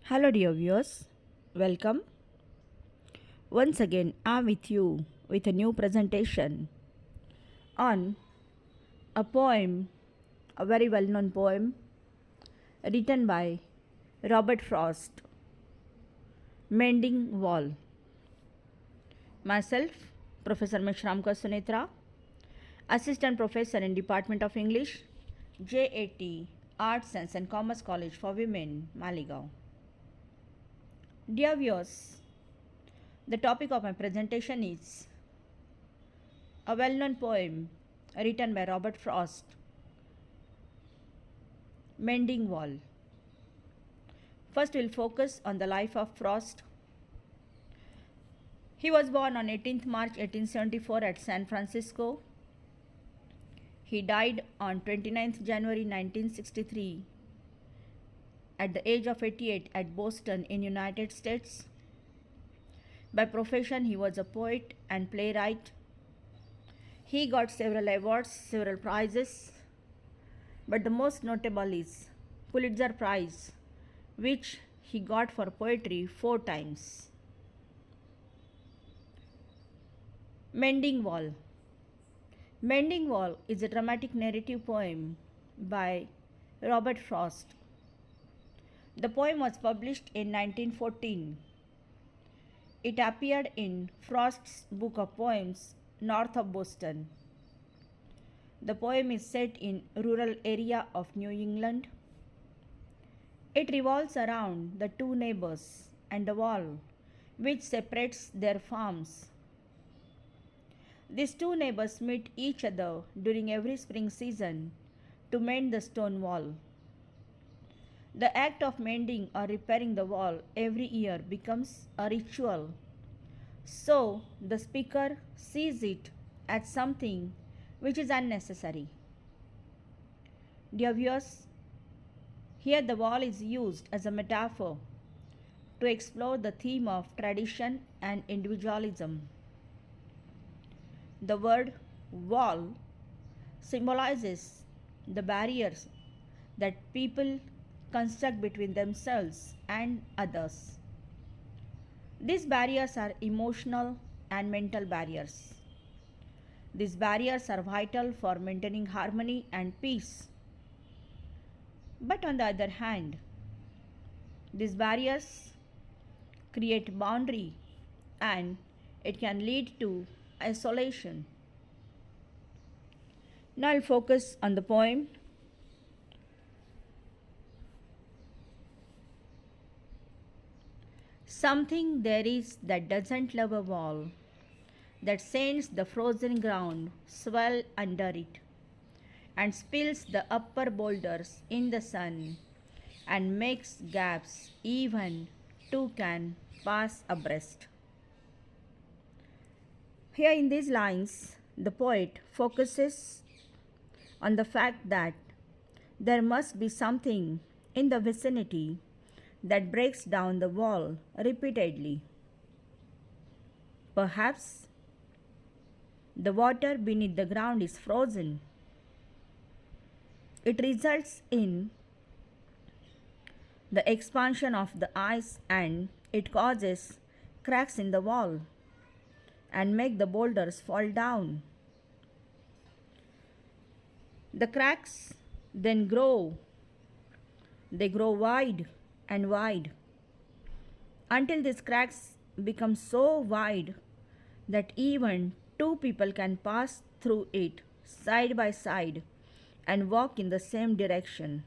Hello, dear viewers. Welcome. Once again, I'm with you with a new presentation on a poem, a very well known poem written by Robert Frost, Mending Wall. Myself, Professor Meshramkar S.P, Assistant Professor in Department of English, J.A.T, Arts, Science and Commerce College for Women, Malegaon. Dear viewers, the topic of my presentation is a well known poem written by Robert Frost, Mending Wall. First, we'll focus on the life of Frost. He was born on 18th March 1874 at San Francisco. He died on 29th January 1963 at the age of 88 at Boston in United States. By profession, he was a poet and playwright. He got several awards, several prizes, but the most notable is Pulitzer Prize, which he got for poetry 4 times. Mending Wall. Mending Wall is a dramatic narrative poem by Robert Frost. The poem was published in 1914. It appeared in Frost's book of poems, North of Boston. The poem is set in rural area of New England. It revolves around the two neighbors and the wall which separates their farms. These two neighbors meet each other during every spring season to mend the stone wall. The act of mending or repairing the wall every year becomes a ritual. So the speaker sees it as something which is unnecessary. Dear viewers, here the wall is used as a metaphor to explore the theme of tradition and individualism. The word wall symbolizes the barriers that people construct between themselves and others. These barriers are emotional and mental barriers. These barriers are vital for maintaining harmony and peace. But on the other hand, these barriers create boundary and it can lead to isolation. Now I'll focus on the poem. Something there is that doesn't love a wall, that sends the frozen ground swell under it, and spills the upper boulders in the sun, and makes gaps even two can pass abreast. Here in these lines, the poet focuses on the fact that there must be something in the vicinity that breaks down the wall repeatedly. Perhaps the water beneath the ground is frozen. It results in the expansion of the ice and it causes cracks in the wall and make the boulders fall down. The cracks then grow. They grow wide and wide until these cracks become so wide that even two people can pass through it side by side and walk in the same direction.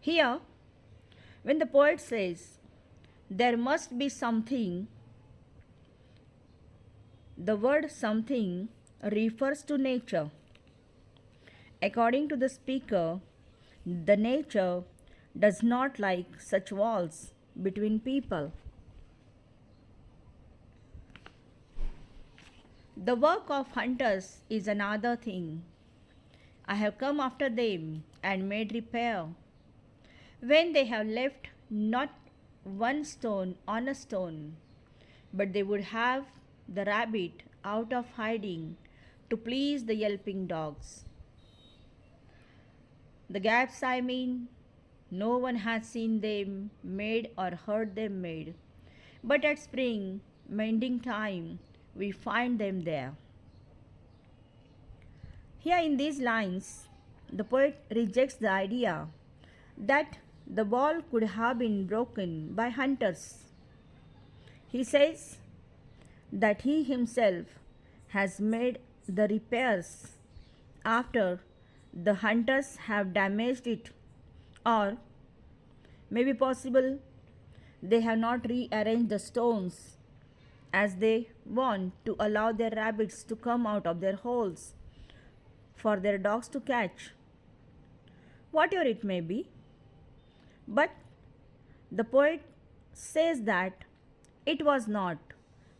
Here, when the poet says there must be something, the word something refers to nature. According to the speaker, the nature does not like such walls between people. The work of hunters is another thing. I have come after them and made repair. When they have left not one stone on a stone, but they would have the rabbit out of hiding to please the yelping dogs. The gaps, I mean, no one has seen them made or heard them made. But at spring, mending time, we find them there. Here in these lines, the poet rejects the idea that the wall could have been broken by hunters. He says that he himself has made the repairs after the hunters have damaged it, or maybe possible they have not rearranged the stones as they want to allow their rabbits to come out of their holes for their dogs to catch. Whatever it may be, but the poet says that it was not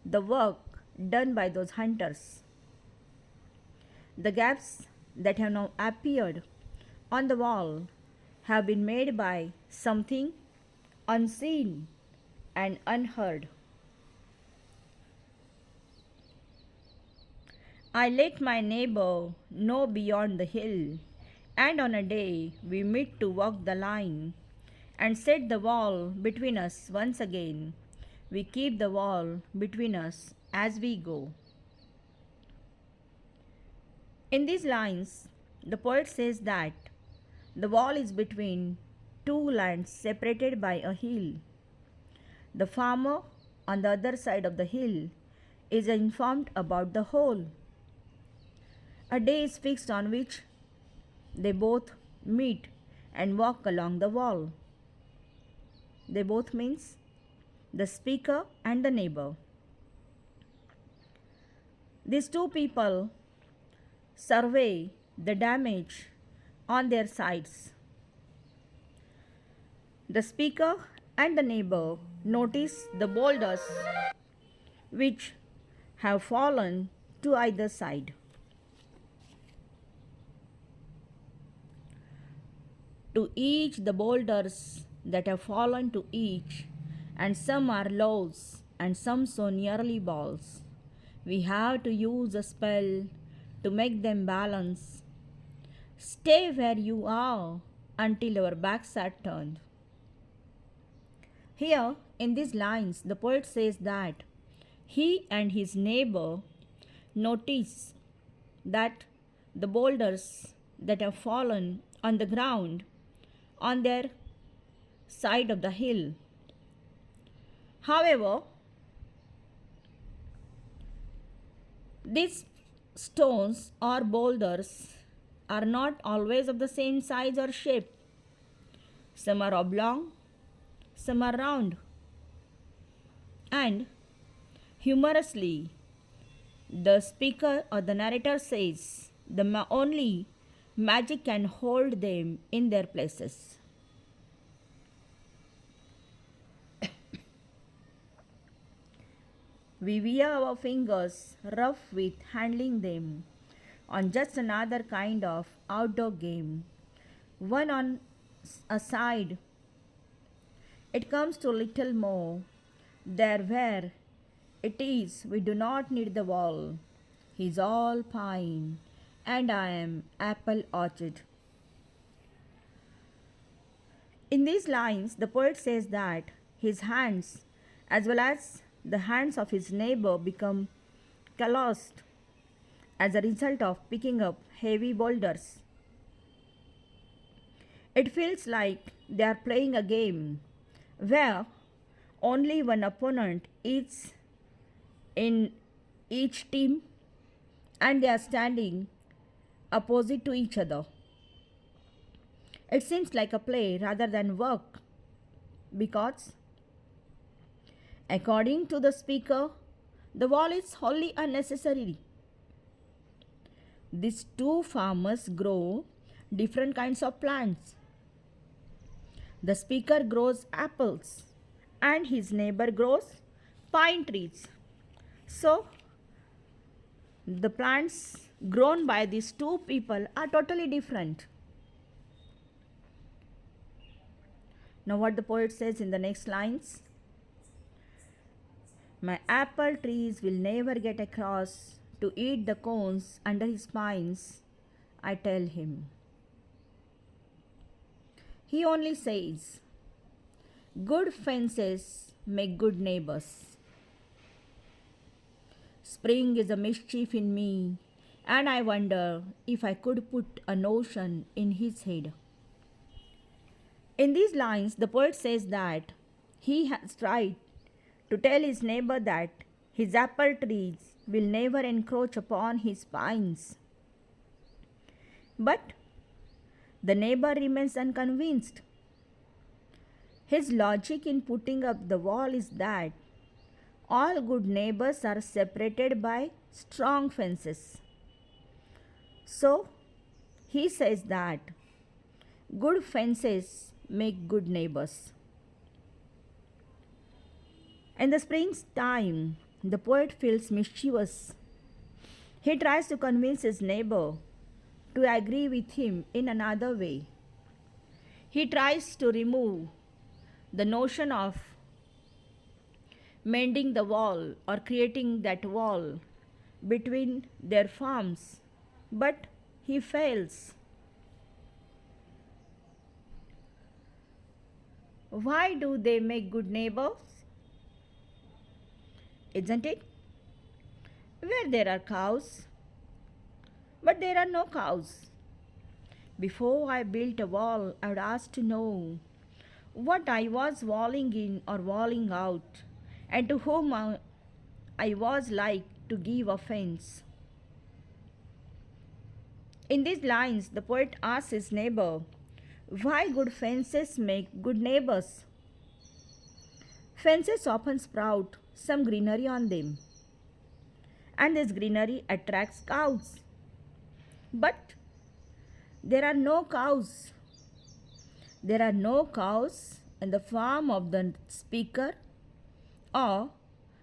the work done by those hunters. The gaps that have now appeared on the wall have been made by something unseen and unheard. I let my neighbor know beyond the hill, and on a day we meet to walk the line and set the wall between us once again. We keep the wall between us as we go. In these lines, the poet says that the wall is between two lands separated by a hill. The farmer on the other side of the hill is informed about the whole. A day is fixed on which they both meet and walk along the wall. They both means the speaker and the neighbor. These two people survey the damage on their sides. The speaker and the neighbor notice the boulders which have fallen to either side. To each the boulders that have fallen to each, and some are loaves and some so nearly balls. We have to use a spell to make them balance. Stay where you are until our backs are turned. Here in these lines, the poet says that he and his neighbor notice that the boulders that have fallen on the ground on their side of the hill. However, these stones or boulders are not always of the same size or shape. Some are oblong, some are round. And humorously, the speaker or the narrator says the only magic can hold them in their places. We wear our fingers rough with handling them on just another kind of outdoor game. One on a side, it comes to little more. There where it is, we do not need the wall. He's all pine, and I am apple orchard. In these lines, the poet says that his hands, as well as the hands of his neighbor, become calloused as a result of picking up heavy boulders. It feels like they are playing a game where only one opponent is in each team and they are standing opposite to each other. It seems like a play rather than work because, according to the speaker, the wall is wholly unnecessary. These two farmers grow different kinds of plants. The speaker grows apples and his neighbor grows pine trees. So, the plants grown by these two people are totally different. Now, what the poet says in the next lines: my apple trees will never get across to eat the cones under his pines, I tell him. He only says, good fences make good neighbors. Spring is a mischief in me, and I wonder if I could put a notion in his head. In these lines, the poet says that he has tried to tell his neighbor that his apple trees will never encroach upon his pines. But the neighbor remains unconvinced. His logic in putting up the wall is that all good neighbors are separated by strong fences. So, he says that good fences make good neighbors. In the springtime, the poet feels mischievous. He tries to convince his neighbor to agree with him in another way. He tries to remove the notion of mending the wall or creating that wall between their farms, but he fails. Why do they make good neighbors? Isn't it? Where there are cows, but there are no cows. Before I built a wall, I would ask to know what I was walling in or walling out, and to whom I was like to give offense. In these lines, the poet asks his neighbor, why good fences make good neighbors? Fences often sprout some greenery on them, and this greenery attracts cows. But there are no cows. There are no cows in the farm of the speaker, or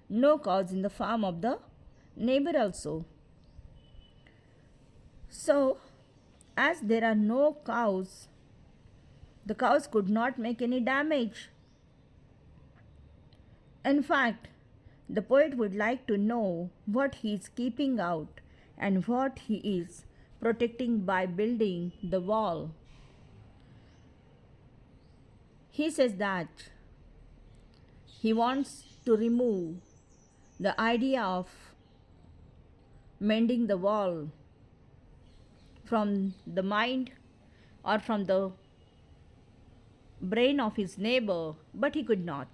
no cows in the farm of the neighbor also. So, as there are no cows, the cows could not make any damage. In fact, the poet would like to know what he is keeping out and what he is protecting by building the wall. He says that he wants to remove the idea of mending the wall from the mind or from the brain of his neighbor, but he could not.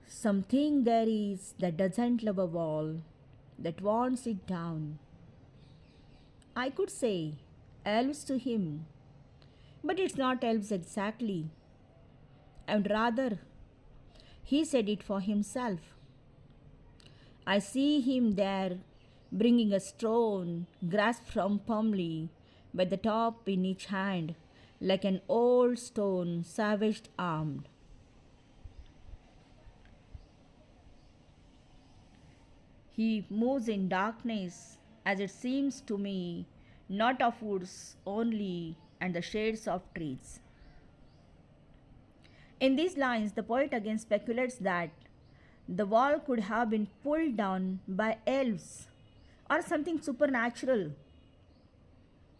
Something there is that doesn't love a wall, that wants it down. I could say elves to him, but it's not elves exactly. And rather, he said it for himself. I see him there bringing a stone grasped from firmly by the top in each hand, like an old stone savage armed. He moves in darkness, as it seems to me, not of woods only and the shades of trees. In these lines, the poet again speculates that the wall could have been pulled down by elves or something supernatural.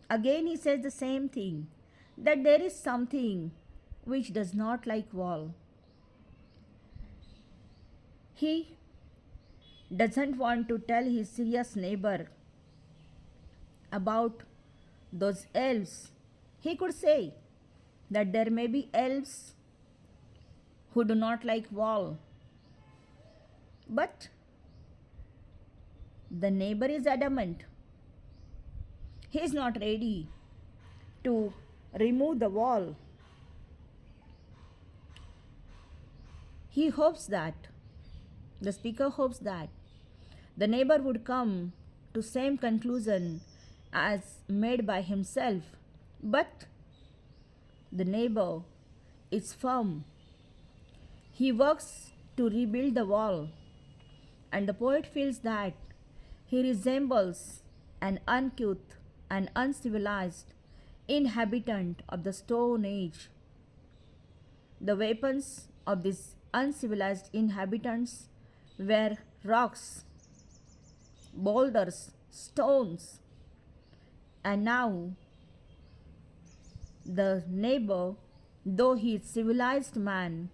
Again, he says the same thing, that there is something which does not like wall. He doesn't want to tell his serious neighbor about those elves. He could say that there may be elves who do not like wall, but the neighbor is adamant. He is not ready to remove the wall. He hopes that, the speaker hopes that the neighbor would come to same conclusion as made by himself, but the neighbor is firm. He works to rebuild the wall, and the poet feels that he resembles an uncouth and uncivilized inhabitant of the Stone Age. The weapons of these uncivilized inhabitants were rocks, boulders, stones, and now the neighbor, though he is civilized man,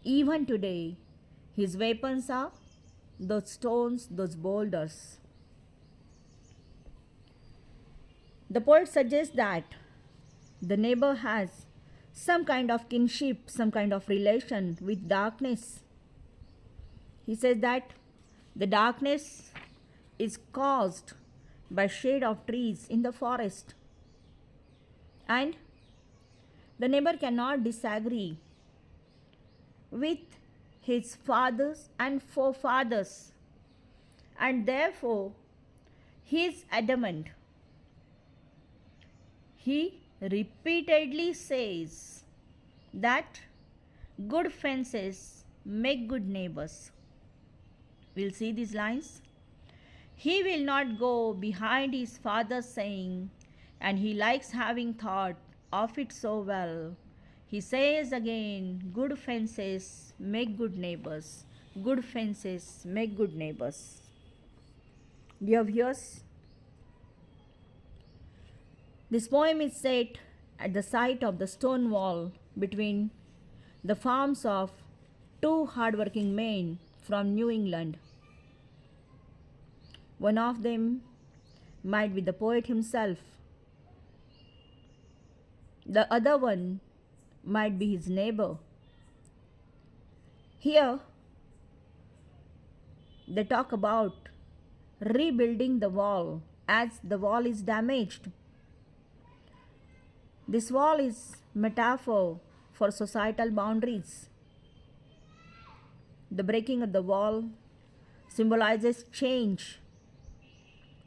even today his weapons are those stones, those boulders. The poet suggests that the neighbor has some kind of kinship, some kind of relation with darkness. He says that the darkness is caused by shade of trees in the forest, and the neighbor cannot disagree with his fathers and forefathers, and therefore he is adamant. He repeatedly says that good fences make good neighbors. We'll see these lines. He will not go behind his father's saying, and he likes having thought of it so well. He says again, good fences make good neighbors. Good fences make good neighbors. Dear viewers, this poem is set at the site of the stone wall between the farms of two hardworking men from New England. One of them might be the poet himself. The other one might be his neighbor. Here, they talk about rebuilding the wall as the wall is damaged. This wall is metaphor for societal boundaries. The breaking of the wall symbolizes change,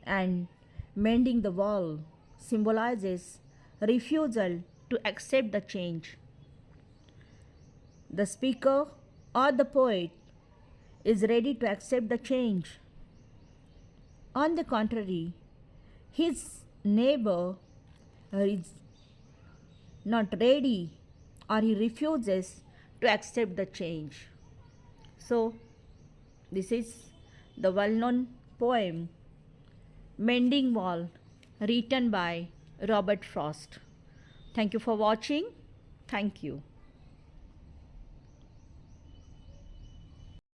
and mending the wall symbolizes refusal to accept the change. The speaker or the poet is ready to accept the change. On the contrary, his neighbor is not ready, or he refuses to accept the change. So, this is the well-known poem Mending Wall, written by Robert Frost. Thank you for watching. Thank you.